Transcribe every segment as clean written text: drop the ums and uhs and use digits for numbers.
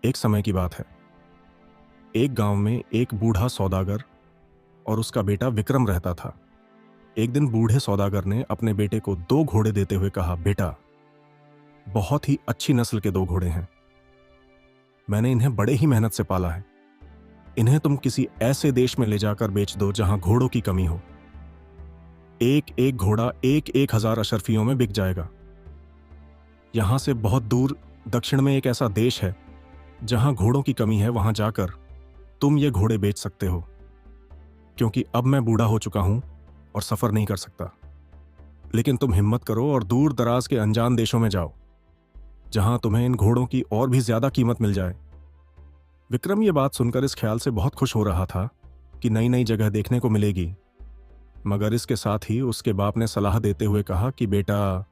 एक समय की बात है। एक गांव में एक बूढ़ा सौदागर और उसका बेटा विक्रम रहता था। एक दिन बूढ़े सौदागर ने अपने बेटे को 2 घोड़े देते हुए कहा, बेटा, बहुत ही अच्छी नस्ल के 2 घोड़े हैं। मैंने इन्हें बड़े ही मेहनत से पाला है। इन्हें तुम किसी ऐसे देश में ले जाकर बेच दो जहां घोड़ों की कमी हो। एक एक घोड़ा 1,000 अशर्फियों में बिक जाएगा। यहां से बहुत दूर दक्षिण में एक ऐसा देश है जहां घोड़ों की कमी है। वहां जाकर तुम ये घोड़े बेच सकते हो, क्योंकि अब मैं बूढ़ा हो चुका हूं और सफर नहीं कर सकता। लेकिन तुम हिम्मत करो और दूर दराज के अनजान देशों में जाओ, जहां तुम्हें इन घोड़ों की और भी ज्यादा कीमत मिल जाए। विक्रम ये बात सुनकर इस ख्याल से बहुत खुश हो रहा था कि नई नई जगह देखने को मिलेगी, मगर इसके साथ ही उसके बाप ने सलाह देते हुए कहा कि बेटा,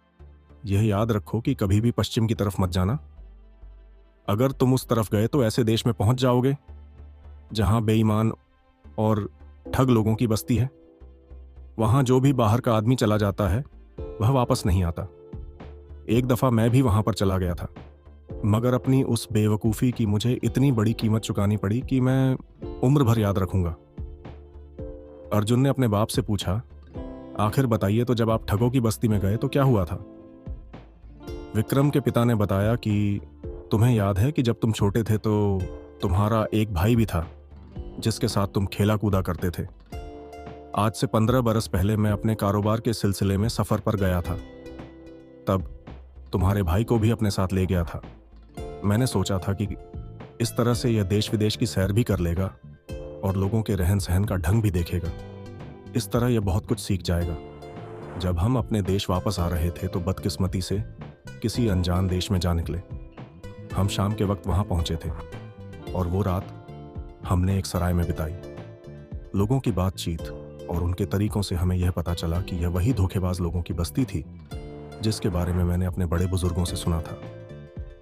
यह याद रखो कि कभी भी पश्चिम की तरफ मत जाना। अगर तुम उस तरफ गए तो ऐसे देश में पहुंच जाओगे जहां बेईमान और ठग लोगों की बस्ती है। वहां जो भी बाहर का आदमी चला जाता है वह वापस नहीं आता। एक दफा मैं भी वहां पर चला गया था, मगर अपनी उस बेवकूफ़ी की मुझे इतनी बड़ी कीमत चुकानी पड़ी कि मैं उम्र भर याद रखूंगा। अर्जुन ने अपने बाप से पूछा, आखिर बताइए तो जब आप ठगों की बस्ती में गए तो क्या हुआ था? विक्रम के पिता ने बताया कि तुम्हें याद है कि जब तुम छोटे थे तो तुम्हारा एक भाई भी था जिसके साथ तुम खेला कूदा करते थे। आज से 15 बरस पहले मैं अपने कारोबार के सिलसिले में सफर पर गया था। तब तुम्हारे भाई को भी अपने साथ ले गया था। मैंने सोचा था कि इस तरह से यह देश विदेश की सैर भी कर लेगा और लोगों के रहन सहन का ढंग भी देखेगा। इस तरह यह बहुत कुछ सीख जाएगा। जब हम अपने देश वापस आ रहे थे तो बदकिस्मती से किसी अनजान देश में जा निकले। हम शाम के वक्त वहां पहुंचे थे और वो रात हमने एक सराय में बिताई। लोगों की बातचीत और उनके तरीकों से हमें यह पता चला कि यह वही धोखेबाज लोगों की बस्ती थी जिसके बारे में मैंने अपने बड़े बुजुर्गों से सुना था।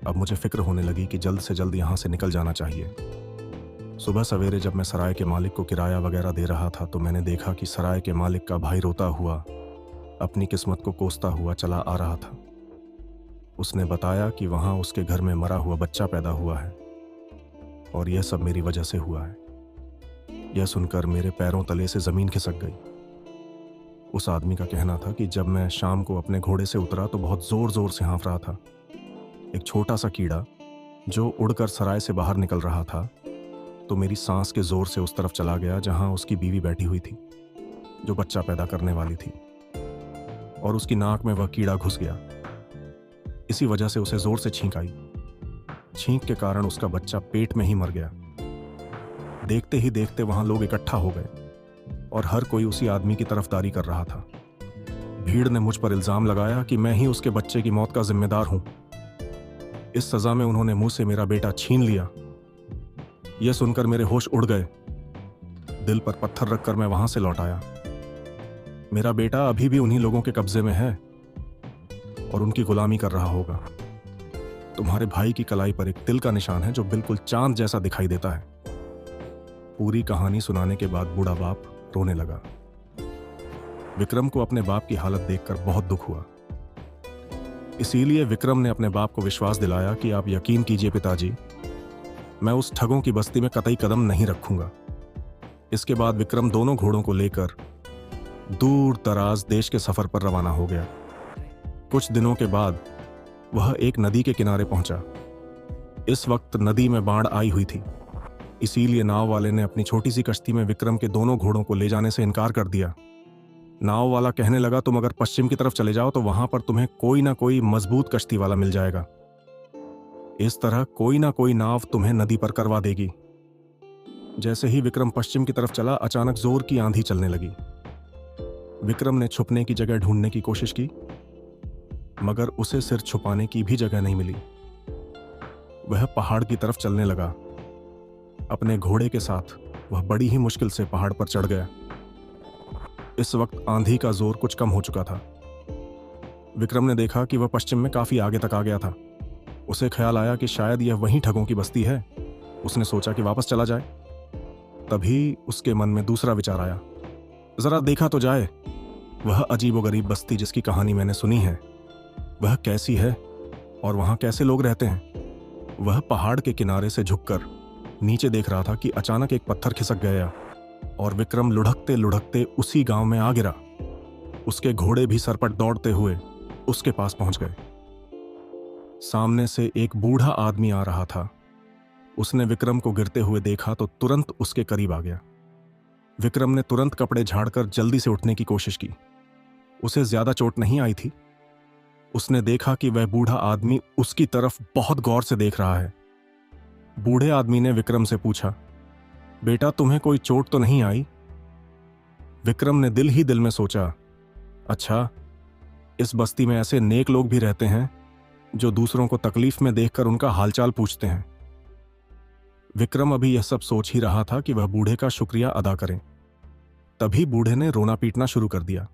अब मुझे फिक्र होने लगी कि जल्द से जल्द यहाँ से निकल जाना चाहिए। सुबह सवेरे जब मैं सराय के मालिक को किराया वगैरह दे रहा था तो मैंने देखा कि सराय के मालिक का भाई रोता हुआ, अपनी किस्मत को कोसता हुआ चला आ रहा था। उसने बताया कि वहाँ उसके घर में मरा हुआ बच्चा पैदा हुआ है और यह सब मेरी वजह से हुआ है। यह सुनकर मेरे पैरों तले से जमीन खिसक गई। उस आदमी का कहना था कि जब मैं शाम को अपने घोड़े से उतरा तो बहुत जोर जोर से हाँफ रहा था। एक छोटा सा कीड़ा जो उड़कर सराय से बाहर निकल रहा था तो मेरी सांस के जोर से उस तरफ चला गया जहां उसकी बीवी बैठी हुई थी जो बच्चा पैदा करने वाली थी, और उसकी नाक में वह कीड़ा घुस गया। इसी वजह से उसे जोर से छींक आई। छींक के कारण उसका बच्चा पेट में ही मर गया। देखते ही देखते वहां लोग इकट्ठा हो गए और हर कोई उसी आदमी की तरफदारी कर रहा था। भीड़ ने मुझ पर इल्जाम लगाया कि मैं ही उसके बच्चे की मौत का जिम्मेदार हूं। इस सजा में उन्होंने मुंह से मेरा बेटा छीन लिया। यह सुनकर मेरे होश उड़ गए। दिल पर पत्थर रखकर मैं वहां से लौट आया। मेरा बेटा अभी भी उन्हीं लोगों के कब्जे में है और उनकी गुलामी कर रहा होगा। तुम्हारे भाई की कलाई पर एक तिल का निशान है जो बिल्कुल चांद जैसा दिखाई देता है। पूरी कहानी सुनाने के बाद बूढ़ा बाप रोने लगा। विक्रम को अपने बाप की हालत देखकर बहुत दुख हुआ। इसीलिए विक्रम ने अपने बाप को विश्वास दिलाया कि आप यकीन कीजिए पिताजी, मैं उस ठगों की बस्ती में कतई कदम नहीं रखूंगा। इसके बाद विक्रम दोनों घोड़ों को लेकर दूर दराज देश के सफर पर रवाना हो गया। कुछ दिनों के बाद वह एक नदी के किनारे पहुंचा। इस वक्त नदी में बाढ़ आई हुई थी, इसीलिए नाव वाले ने अपनी छोटी सी कश्ती में विक्रम के दोनों घोड़ों को ले जाने से इनकार कर दिया। नाव वाला कहने लगा, तुम अगर पश्चिम की तरफ चले जाओ तो वहां पर तुम्हें कोई ना कोई मजबूत कश्ती वाला मिल जाएगा। इस तरह कोई ना कोई नाव तुम्हें नदी पर करवा देगी। जैसे ही विक्रम पश्चिम की तरफ चला, अचानक जोर की आंधी चलने लगी। विक्रम ने छुपने की जगह ढूंढने की कोशिश की, मगर उसे सिर छुपाने की भी जगह नहीं मिली। वह पहाड़ की तरफ चलने लगा। अपने घोड़े के साथ वह बड़ी ही मुश्किल से पहाड़ पर चढ़ गया। इस वक्त आंधी का जोर कुछ कम हो चुका था। विक्रम ने देखा कि वह पश्चिम में काफी आगे तक आ गया था। उसे ख्याल आया कि शायद यह वहीं ठगों की बस्ती है। उसने सोचा कि वापस चला जाए। तभी उसके मन में दूसरा विचार आया, जरा देखा तो जाए वह अजीबोगरीब बस्ती जिसकी कहानी मैंने सुनी है, वह कैसी है और वहां कैसे लोग रहते हैं। वह पहाड़ के किनारे से झुककर नीचे देख रहा था कि अचानक एक पत्थर खिसक गया और विक्रम लुढ़कते लुढ़कते उसी गांव में आ गिरा। उसके घोड़े भी सरपट दौड़ते हुए उसके पास पहुंच गए। सामने से एक बूढ़ा आदमी आ रहा था। उसने विक्रम को गिरते हुए देखा तो तुरंत उसके करीब आ गया। विक्रम ने तुरंत कपड़े झाड़कर जल्दी से उठने की कोशिश की। उसे ज्यादा चोट नहीं आई थी। उसने देखा कि वह बूढ़ा आदमी उसकी तरफ बहुत गौर से देख रहा है। बूढ़े आदमी ने विक्रम से पूछा, बेटा तुम्हें कोई चोट तो नहीं आई? विक्रम ने दिल ही दिल में सोचा, अच्छा इस बस्ती में ऐसे नेक लोग भी रहते हैं जो दूसरों को तकलीफ में देखकर उनका हालचाल पूछते हैं। विक्रम अभी यह सब सोच ही रहा था कि वह बूढ़े का शुक्रिया अदा करें। तभी बूढ़े ने रोना पीटना शुरू कर दिया।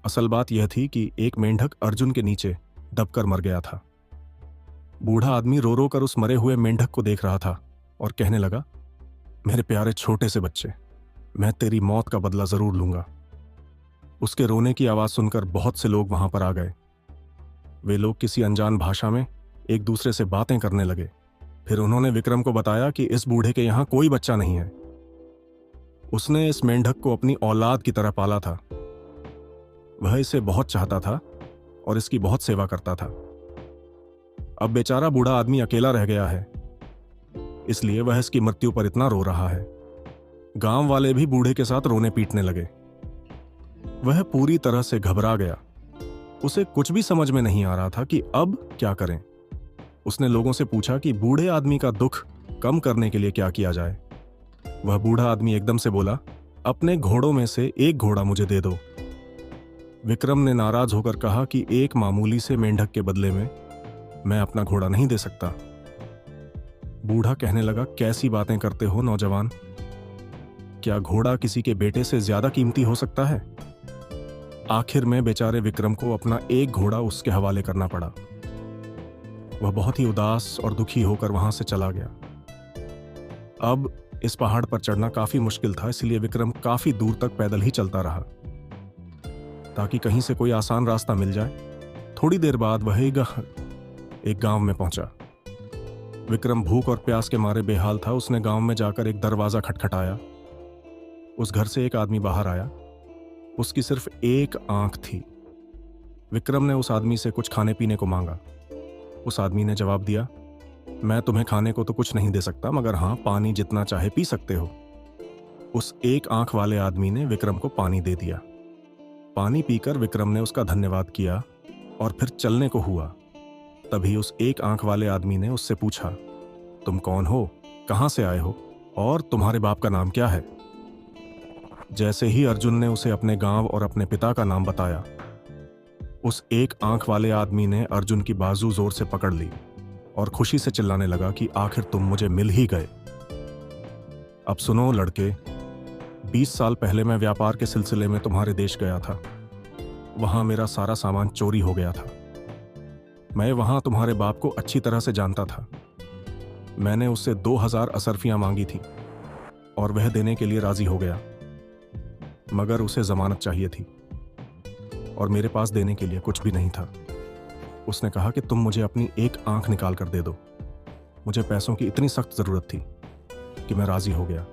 असल बात यह थी कि एक मेंढक अर्जुन के नीचे दबकर मर गया था। बूढ़ा आदमी रो रो कर उस मरे हुए मेंढक को देख रहा था और कहने लगा, मेरे प्यारे छोटे से बच्चे, मैं तेरी मौत का बदला जरूर लूंगा। उसके रोने की आवाज सुनकर बहुत से लोग वहां पर आ गए। वे लोग किसी अनजान भाषा में एक दूसरे से बातें करने लगे। फिर उन्होंने विक्रम को बताया कि इस बूढ़े के यहां कोई बच्चा नहीं है। उसने इस मेंढक को अपनी औलाद की तरह पाला था। वह इसे बहुत चाहता था और इसकी बहुत सेवा करता था। अब बेचारा बूढ़ा आदमी अकेला रह गया है, इसलिए वह इसकी मृत्यु पर इतना रो रहा है। गांव वाले भी बूढ़े के साथ रोने पीटने लगे। वह पूरी तरह से घबरा गया। उसे कुछ भी समझ में नहीं आ रहा था कि अब क्या करें। उसने लोगों से पूछा कि बूढ़े आदमी का दुख कम करने के लिए क्या किया जाए। वह बूढ़ा आदमी एकदम से बोला, अपने घोड़ों में से एक घोड़ा मुझे दे दो। विक्रम ने नाराज होकर कहा कि एक मामूली से मेंढक के बदले में मैं अपना घोड़ा नहीं दे सकता। बूढ़ा कहने लगा, कैसी बातें करते हो नौजवान? क्या घोड़ा किसी के बेटे से ज्यादा कीमती हो सकता है? आखिर में बेचारे विक्रम को अपना एक घोड़ा उसके हवाले करना पड़ा। वह बहुत ही उदास और दुखी होकर वहां से चला गया। अब इस पहाड़ पर चढ़ना काफी मुश्किल था, इसलिए विक्रम काफी दूर तक पैदल ही चलता रहा ताकि कहीं से कोई आसान रास्ता मिल जाए। थोड़ी देर बाद वह एक गांव में पहुंचा। विक्रम भूख और प्यास के मारे बेहाल था। उसने गांव में जाकर एक दरवाजा खटखटाया। उस घर से एक आदमी बाहर आया। उसकी सिर्फ एक आंख थी। विक्रम ने उस आदमी से कुछ खाने पीने को मांगा। उस आदमी ने जवाब दिया, मैं तुम्हें खाने को तो कुछ नहीं दे सकता, मगर हाँ, पानी जितना चाहे पी सकते हो। उस एक आंख वाले आदमी ने विक्रम को पानी दे दिया। पानी पीकर विक्रम ने उसका धन्यवाद किया और फिर चलने को हुआ। तभी उस एक आंख वाले आदमी ने उससे पूछा, तुम कौन हो, कहां से आए हो और तुम्हारे बाप का नाम क्या है? जैसे ही अर्जुन ने उसे अपने गांव और अपने पिता का नाम बताया, उस एक आंख वाले आदमी ने अर्जुन की बाजू जोर से पकड़ ली और खुशी से चिल्लाने लगा कि आखिर तुम मुझे मिल ही गए। अब सुनो लड़के, 20 साल पहले मैं व्यापार के सिलसिले में तुम्हारे देश गया था। वहां मेरा सारा सामान चोरी हो गया था। मैं वहां तुम्हारे बाप को अच्छी तरह से जानता था। मैंने उससे 2000 असरफियां मांगी थी और वह देने के लिए राजी हो गया, मगर उसे जमानत चाहिए थी और मेरे पास देने के लिए कुछ भी नहीं था। उसने कहा कि तुम मुझे अपनी एक आंख निकाल कर दे दो। मुझे पैसों की इतनी सख्त जरूरत थी कि मैं राजी हो गया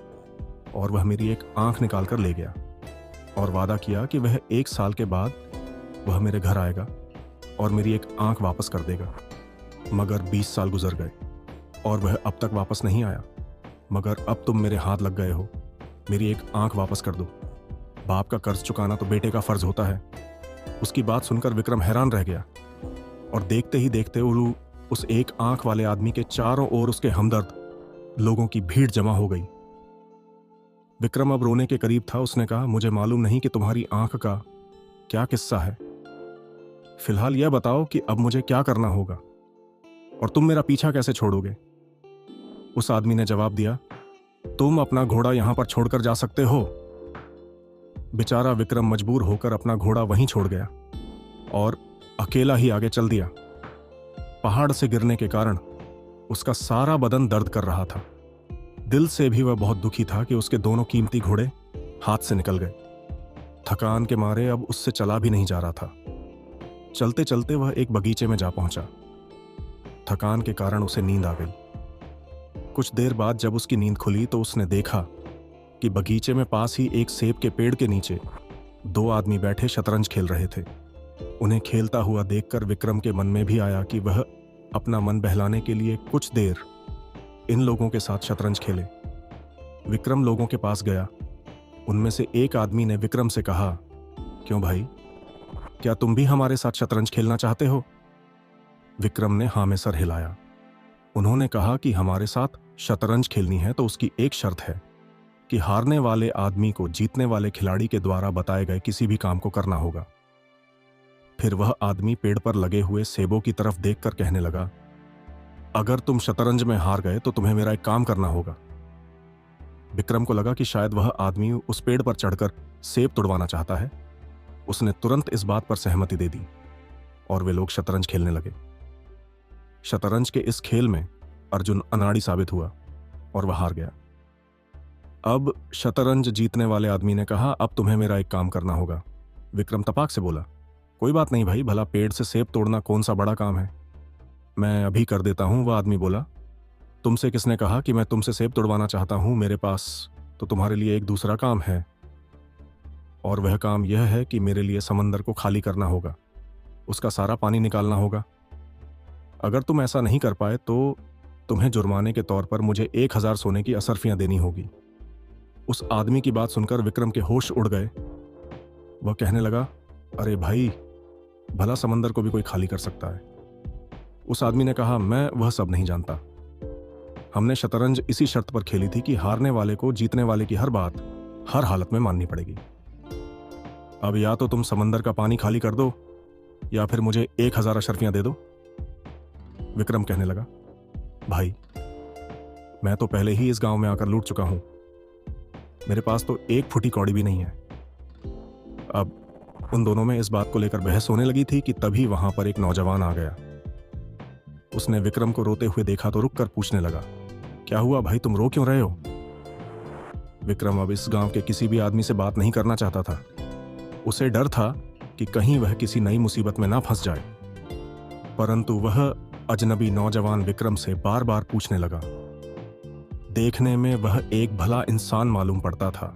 और वह मेरी एक आंख निकाल कर ले गया और वादा किया कि वह 1 साल के बाद वह मेरे घर आएगा और मेरी एक आंख वापस कर देगा। मगर 20 साल गुजर गए और वह अब तक वापस नहीं आया। मगर अब तुम मेरे हाथ लग गए हो, मेरी एक आंख वापस कर दो। बाप का कर्ज चुकाना तो बेटे का फर्ज होता है। उसकी बात सुनकर विक्रम हैरान रह गया और देखते ही देखते उलू उस एक आंख वाले आदमी के चारों ओर उसके हमदर्द लोगों की भीड़ जमा हो गई। विक्रम अब रोने के करीब था। उसने कहा, मुझे मालूम नहीं कि तुम्हारी आंख का क्या किस्सा है। फिलहाल यह बताओ कि अब मुझे क्या करना होगा और तुम मेरा पीछा कैसे छोड़ोगे? उस आदमी ने जवाब दिया, तुम अपना घोड़ा यहां पर छोड़कर जा सकते हो। बेचारा विक्रम मजबूर होकर अपना घोड़ा वहीं छोड़ गया और अकेला ही आगे चल दिया। पहाड़ से गिरने के कारण उसका सारा बदन दर्द कर रहा था। दिल से भी वह बहुत दुखी था कि उसके दोनों कीमती घोड़े हाथ से निकल गए। थकान के मारे अब उससे चला भी नहीं जा रहा था। चलते चलते वह एक बगीचे में जा पहुंचा। थकान के कारण उसे नींद आ गई। कुछ देर बाद जब उसकी नींद खुली तो उसने देखा कि बगीचे में पास ही एक सेब के पेड़ के नीचे दो आदमी बैठे शतरंज खेल रहे थे। उन्हें खेलता हुआ देखकर विक्रम के मन में भी आया कि वह अपना मन बहलाने के लिए कुछ देर इन लोगों के साथ शतरंज खेले। विक्रम लोगों के पास गया। उनमें से एक आदमी ने विक्रम से कहा, क्यों भाई, क्या तुम भी हमारे साथ शतरंज खेलना चाहते हो? विक्रम ने हाँ में सर हिलाया। उन्होंने कहा कि हमारे साथ शतरंज खेलनी है तो उसकी एक शर्त है कि हारने वाले आदमी को जीतने वाले खिलाड़ी के द्वारा बताए गए किसी भी काम को करना होगा। फिर वह आदमी पेड़ पर लगे हुए सेबों की तरफ देखकर कहने लगा, अगर तुम शतरंज में हार गए तो तुम्हें मेरा एक काम करना होगा। विक्रम को लगा कि शायद वह आदमी उस पेड़ पर चढ़कर सेब तोड़वाना चाहता है। उसने तुरंत इस बात पर सहमति दे दी और वे लोग शतरंज खेलने लगे। शतरंज के इस खेल में अर्जुन अनाड़ी साबित हुआ और वह हार गया। अब शतरंज जीतने वाले आदमी ने कहा, अब तुम्हें मेरा एक काम करना होगा। विक्रम तपाक से बोला, कोई बात नहीं भाई, भला पेड़ से सेब तोड़ना कौन सा बड़ा काम है, मैं अभी कर देता हूं। वह आदमी बोला, तुमसे किसने कहा कि मैं तुमसे सेब तोड़वाना चाहता हूं? मेरे पास तो तुम्हारे लिए एक दूसरा काम है, और वह काम यह है कि मेरे लिए समंदर को खाली करना होगा, उसका सारा पानी निकालना होगा। अगर तुम ऐसा नहीं कर पाए तो तुम्हें जुर्माने के तौर पर मुझे 1000 सोने की असरफियां देनी होगी। उस आदमी की बात सुनकर विक्रम के होश उड़ गए। वह कहने लगा, अरे भाई, भला समंदर को भी कोई खाली कर सकता है? उस आदमी ने कहा, मैं वह सब नहीं जानता। हमने शतरंज इसी शर्त पर खेली थी कि हारने वाले को जीतने वाले की हर बात हर हालत में माननी पड़ेगी। अब या तो तुम समंदर का पानी खाली कर दो या फिर मुझे 1000 अशर्फियां दे दो। विक्रम कहने लगा, भाई, मैं तो पहले ही इस गांव में आकर लूट चुका हूं, मेरे पास तो एक फुटी कौड़ी भी नहीं है। अब उन दोनों में इस बात को लेकर बहस होने लगी थी कि तभी वहां पर एक नौजवान आ गया। उसने विक्रम को रोते हुए देखा तो रुककर पूछने लगा, क्या हुआ भाई, तुम रो क्यों रहे हो? विक्रम अब इस गांव के किसी भी आदमी से बात नहीं करना चाहता था। उसे डर था कि कहीं वह किसी नई मुसीबत में ना फंस जाए। परंतु वह अजनबी नौजवान विक्रम से बार बार पूछने लगा। देखने में वह एक भला इंसान मालूम पड़ता था।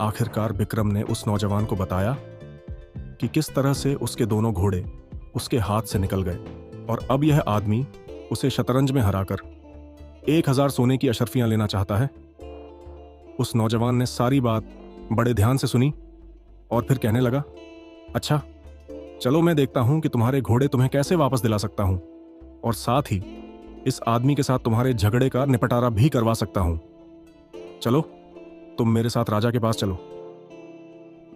आखिरकार विक्रम ने उस नौजवान को बताया कि किस तरह से उसके दोनों घोड़े उसके हाथ से निकल गए और अब यह आदमी उसे शतरंज में हराकर 1000 सोने की अशर्फियां लेना चाहता है। उस नौजवान ने सारी बात बड़े ध्यान से सुनी और फिर कहने लगा, अच्छा, चलो मैं देखता हूं कि तुम्हारे घोड़े तुम्हें कैसे वापस दिला सकता हूं, और साथ ही इस आदमी के साथ तुम्हारे झगड़े का निपटारा भी करवा सकता हूं। चलो, तुम मेरे साथ राजा के पास चलो।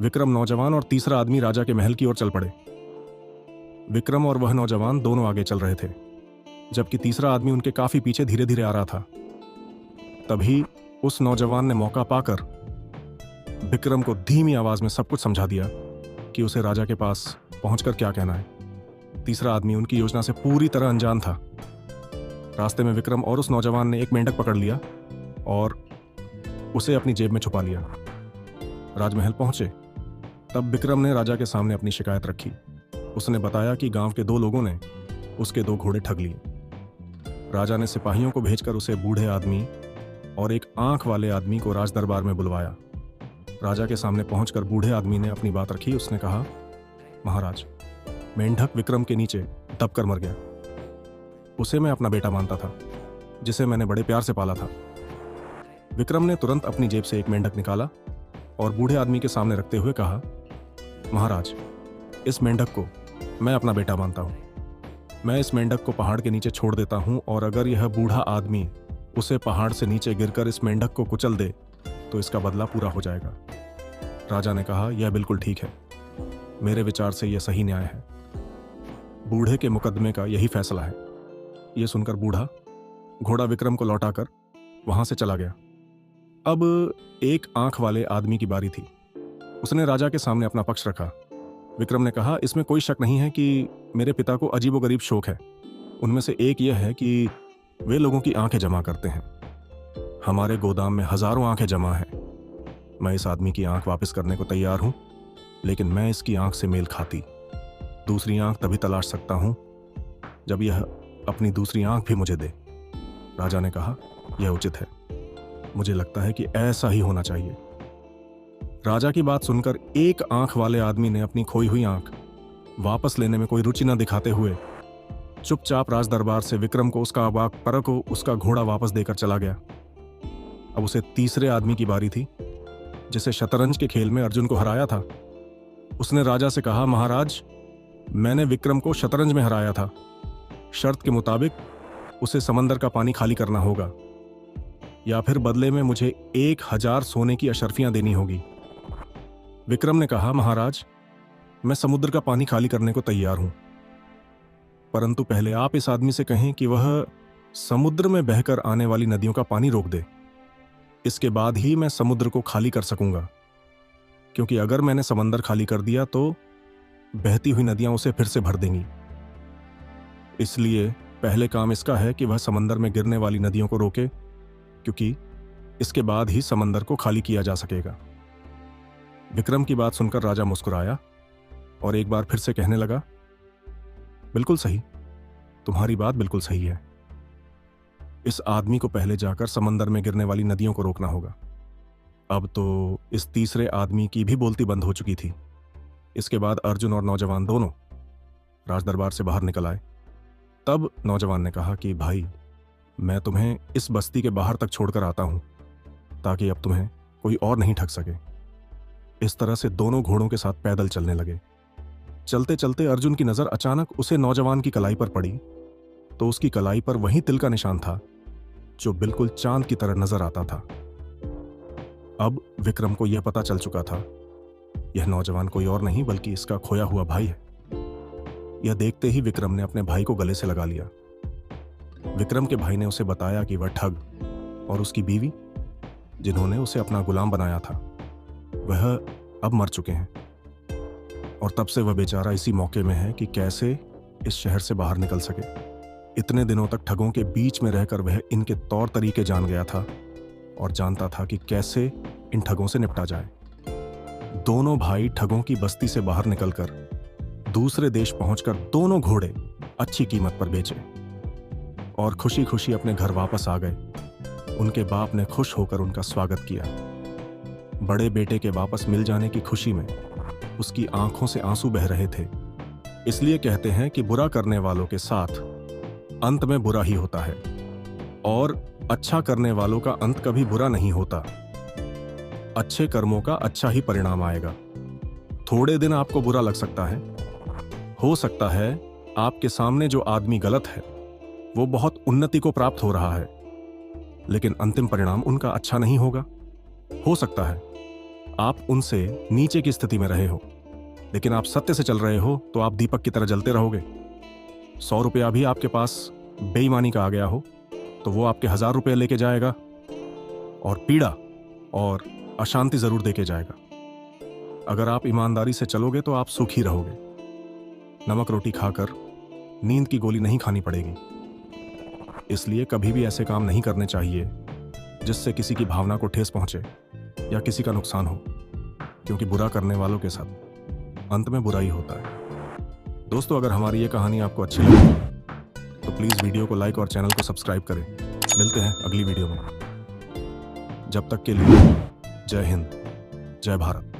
विक्रम नौजवान और तीसरा आदमी राजा के महल की ओर चल पड़े। विक्रम और वह नौजवान दोनों आगे चल रहे थे, जबकि तीसरा आदमी उनके काफी पीछे धीरे धीरे आ रहा था। तभी उस नौजवान ने मौका पाकर विक्रम को धीमी आवाज में सब कुछ समझा दिया कि उसे राजा के पास पहुंचकर क्या कहना है। तीसरा आदमी उनकी योजना से पूरी तरह अनजान था। रास्ते में विक्रम और उस नौजवान ने एक मेंढक पकड़ लिया और उसे अपनी जेब में छुपा लिया। राजमहल पहुंचे तब विक्रम ने राजा के सामने अपनी शिकायत रखी। उसने बताया कि गांव के 2 लोगों ने उसके 2 घोड़े ठग लिए। राजा ने सिपाहियों को भेजकर उसे बूढ़े आदमी और एक आंख वाले आदमी को राज दरबार में बुलवाया। राजा के सामने पहुंचकर बूढ़े आदमी ने अपनी बात रखी। उसने कहा, महाराज, मेंढक विक्रम के नीचे दबकर मर गया। उसे मैं अपना बेटा मानता था, जिसे मैंने बड़े प्यार से पाला था। विक्रम ने तुरंत अपनी जेब से एक मेंढक निकाला और बूढ़े आदमी के सामने रखते हुए कहा, महाराज, इस मेंढक को मैं अपना बेटा मानता हूं। मैं इस मेंढक को पहाड़ के नीचे छोड़ देता हूं और अगर यह बूढ़ा आदमी उसे पहाड़ से नीचे गिरकर इस मेंढक को कुचल दे तो इसका बदला पूरा हो जाएगा। राजा ने कहा, यह बिल्कुल ठीक है, मेरे विचार से यह सही न्याय है। बूढ़े के मुकदमे का यही फैसला है। यह सुनकर बूढ़ा घोड़ा विक्रम को लौटाकर वहां से चला गया। अब एक आंख वाले आदमी की बारी थी। उसने राजा के सामने अपना पक्ष रखा। विक्रम ने कहा, इसमें कोई शक नहीं है कि मेरे पिता को अजीबोगरीब शौक है। उनमें से एक यह है कि वे लोगों की आंखें जमा करते हैं। हमारे गोदाम में हजारों आंखें जमा हैं। मैं इस आदमी की आंख वापस करने को तैयार हूं, लेकिन मैं इसकी आंख से मेल खाती दूसरी आंख तभी तलाश सकता हूं जब यह अपनी दूसरी आंख भी मुझे दे। राजा ने कहा, यह उचित है। मुझे लगता है कि ऐसा ही होना चाहिए। राजा की बात सुनकर एक आंख वाले आदमी ने अपनी खोई हुई आंख वापस लेने में कोई रुचि न दिखाते हुए चुपचाप राज दरबार से विक्रम को उसका अबाक पर को उसका घोड़ा वापस देकर चला गया। अब उसे तीसरे आदमी की बारी थी, जिसे शतरंज के खेल में अर्जुन को हराया था। उसने राजा से कहा, महाराज, मैंने विक्रम को शतरंज में हराया था। शर्त के मुताबिक उसे समंदर का पानी खाली करना होगा, या फिर बदले में मुझे 1000 सोने की अशर्फियां देनी होगी। विक्रम ने कहा, महाराज, मैं समुद्र का पानी खाली करने को तैयार हूं, परंतु पहले आप इस आदमी से कहें कि वह समुद्र में बहकर आने वाली नदियों का पानी रोक दे। इसके बाद ही मैं समुद्र को खाली कर सकूंगा, क्योंकि अगर मैंने समंदर खाली कर दिया तो बहती हुई नदियां उसे फिर से भर देंगी। इसलिए पहले काम इसका है कि वह समंदर में गिरने वाली नदियों को रोके, क्योंकि इसके बाद ही समंदर को खाली किया जा सकेगा। विक्रम की बात सुनकर राजा मुस्कुराया और एक बार फिर से कहने लगा, बिल्कुल सही, तुम्हारी बात बिल्कुल सही है। इस आदमी को पहले जाकर समंदर में गिरने वाली नदियों को रोकना होगा। अब तो इस तीसरे आदमी की भी बोलती बंद हो चुकी थी। इसके बाद अर्जुन और नौजवान दोनों राजदरबार से बाहर निकल आए। तब नौजवान ने कहा कि भाई, मैं तुम्हें इस बस्ती के बाहर तक छोड़कर आता हूं, ताकि अब तुम्हें कोई और नहीं ठग सके। इस तरह से दोनों घोड़ों के साथ पैदल चलने लगे। चलते चलते अर्जुन की नजर अचानक उसे नौजवान की कलाई पर पड़ी, तो उसकी कलाई पर वही तिल का निशान था जो बिल्कुल चांद की तरह नजर आता था। अब विक्रम को यह पता चल चुका था, यह नौजवान कोई और नहीं बल्कि इसका खोया हुआ भाई है। यह देखते ही विक्रम ने अपने भाई को गले से लगा लिया। विक्रम के भाई ने उसे बताया कि वह ठग और उसकी बीवी, जिन्होंने उसे अपना गुलाम बनाया था, वह अब मर चुके हैं, और तब से वह बेचारा इसी मौके में है कि कैसे इस शहर से बाहर निकल सके। इतने दिनों तक ठगों के बीच में रहकर वह इनके तौर तरीके जान गया था और जानता था कि कैसे इन ठगों से निपटा जाए। दोनों भाई ठगों की बस्ती से बाहर निकलकर दूसरे देश पहुंचकर दोनों घोड़े अच्छी कीमत पर बेचे और खुशी खुशी अपने घर वापस आ गए। उनके बाप ने खुश होकर उनका स्वागत किया। बड़े बेटे के वापस मिल जाने की खुशी में उसकी आंखों से आंसू बह रहे थे। इसलिए कहते हैं कि बुरा करने वालों के साथ अंत में बुरा ही होता है, और अच्छा करने वालों का अंत कभी बुरा नहीं होता। अच्छे कर्मों का अच्छा ही परिणाम आएगा। थोड़े दिन आपको बुरा लग सकता है, हो सकता है आपके सामने जो आदमी गलत है वो बहुत उन्नति को प्राप्त हो रहा है, लेकिन अंतिम परिणाम उनका अच्छा नहीं होगा। हो सकता है आप उनसे नीचे की स्थिति में रहे हो, लेकिन आप सत्य से चल रहे हो तो आप दीपक की तरह जलते रहोगे। 100 रुपया भी आपके पास बेईमानी का आ गया हो तो वो आपके 1000 रुपये लेके जाएगा, और पीड़ा और अशांति जरूर देके जाएगा। अगर आप ईमानदारी से चलोगे तो आप सुखी रहोगे। नमक रोटी खाकर नींद की गोली नहीं खानी पड़ेगी। इसलिए कभी भी ऐसे काम नहीं करने चाहिए जिससे किसी की भावना को ठेस पहुंचे या किसी का नुकसान हो, क्योंकि बुरा करने वालों के साथ अंत में बुरा ही होता है। दोस्तों, अगर हमारी ये कहानी आपको अच्छी लगी तो प्लीज़ वीडियो को लाइक और चैनल को सब्सक्राइब करें। मिलते हैं अगली वीडियो में। जब तक के लिए जय हिंद, जय भारत।